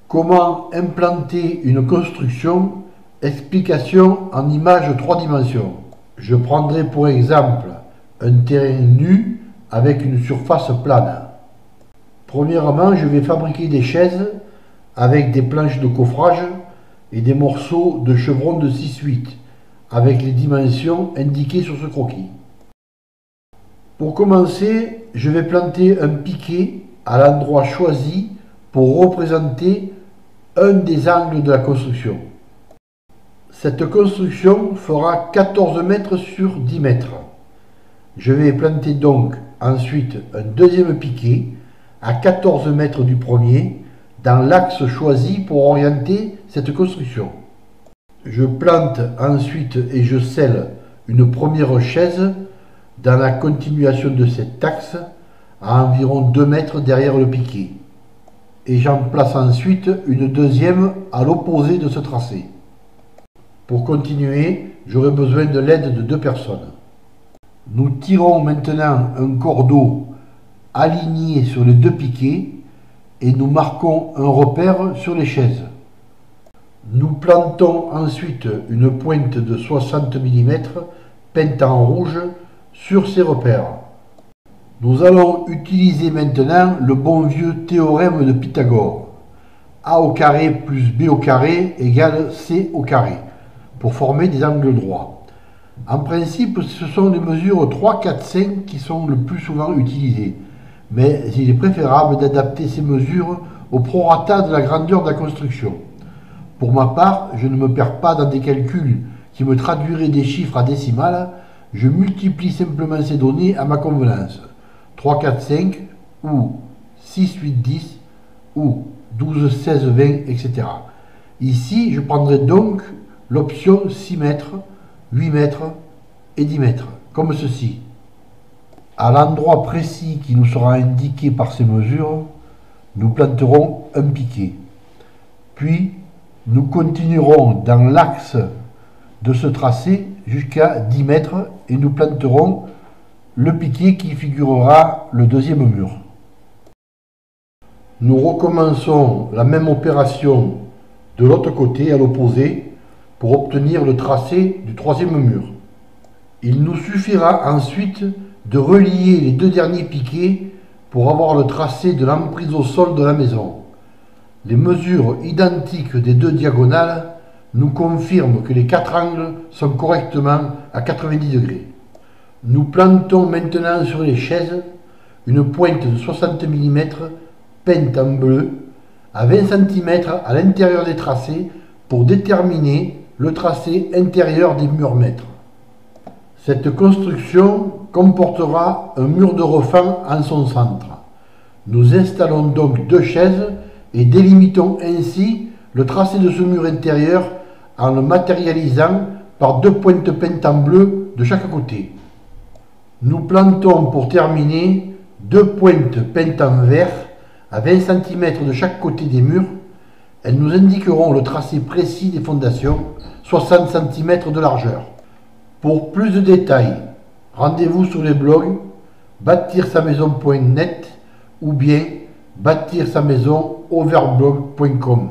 Comment implanter une construction? Explication en images 3 dimensions. Je prendrai pour exemple un terrain nu avec une surface plane. Premièrement, je vais fabriquer des chaises avec des planches de coffrage et des morceaux de chevron de 6-8 avec les dimensions indiquées sur ce croquis. Pour commencer, je vais planter un piquet à l'endroit choisi pour représenter un des angles de la construction. Cette construction fera 14 mètres sur 10 mètres. Je vais planter donc ensuite un deuxième piquet à 14 mètres du premier dans l'axe choisi pour orienter cette construction. Je plante ensuite et je scelle une première chaise dans la continuation de cet axe à environ 2 mètres derrière le piquet. Et j'en place ensuite une deuxième à l'opposé de ce tracé. Pour continuer, j'aurai besoin de l'aide de 2 personnes. Nous tirons maintenant un cordeau aligné sur les 2 piquets et nous marquons un repère sur les chaises. Nous plantons ensuite une pointe de 60 mm peinte en rouge sur ces repères. Nous allons utiliser maintenant le bon vieux théorème de Pythagore. A au carré plus B au carré égale C au carré pour former des angles droits. En principe, ce sont les mesures 3, 4, 5 qui sont le plus souvent utilisées, mais il est préférable d'adapter ces mesures au prorata de la grandeur de la construction. Pour ma part, je ne me perds pas dans des calculs qui me traduiraient des chiffres à décimales, je multiplie simplement ces données à ma convenance. 3, 4, 5, ou 6, 8, 10, ou 12, 16, 20, etc. Ici, je prendrai donc l'option 6 mètres, 8 mètres et 10 mètres, comme ceci. À l'endroit précis qui nous sera indiqué par ces mesures, nous planterons un piquet. Puis, nous continuerons dans l'axe de ce tracé jusqu'à 10 mètres et nous planterons le piquet qui figurera le deuxième mur. Nous recommençons la même opération de l'autre côté à l'opposé pour obtenir le tracé du troisième mur. Il nous suffira ensuite de relier les 2 derniers piquets pour avoir le tracé de l'emprise au sol de la maison. Les mesures identiques des 2 diagonales nous confirment que les 4 angles sont correctement à 90 degrés. Nous plantons maintenant sur les chaises une pointe de 60 mm peinte en bleu à 20 cm à l'intérieur des tracés pour déterminer le tracé intérieur des murs mètres. Cette construction comportera un mur de refend en son centre. Nous installons donc 2 chaises et délimitons ainsi le tracé de ce mur intérieur en le matérialisant par 2 pointes peintes en bleu de chaque côté. Nous plantons pour terminer 2 pointes peintes en vert à 20 cm de chaque côté des murs. Elles nous indiqueront le tracé précis des fondations, 60 cm de largeur. Pour plus de détails, rendez-vous sur les blogs bâtir-sa-maison.net ou bien bâtir-sa-maison overblog.com.